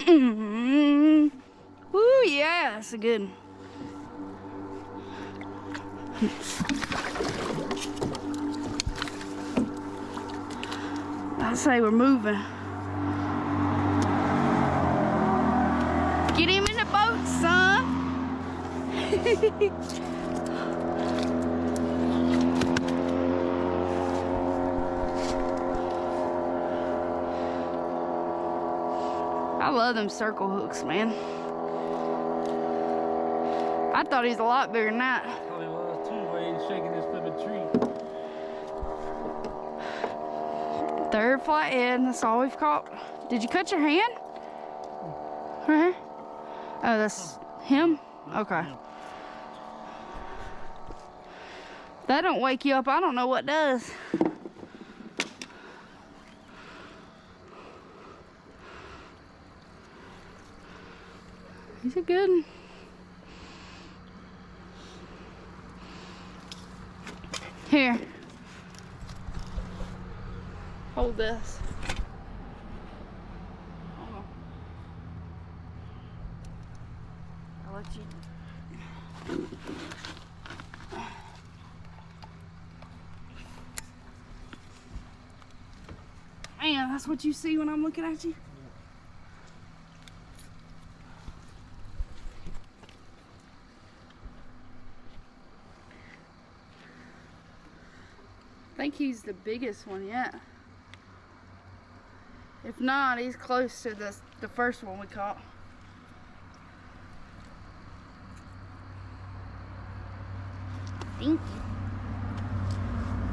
Ooh, yeah, that's a good one. I say we're moving. Get him in the boat, son. I love them circle hooks, man. I thought he was a lot bigger than that. I thought he was too, but he's shaking this flipping tree. Third flathead, that's all we've caught. Did you cut your hand? Right here? Oh, that's him? Okay. If that don't wake you up, I don't know what does. He's a good one. Here. Hold this. Hold on. I'll let you. Man, that's what you see when I'm looking at you? I think he's the biggest one yet. If not, he's close to the first one we caught. Thank you.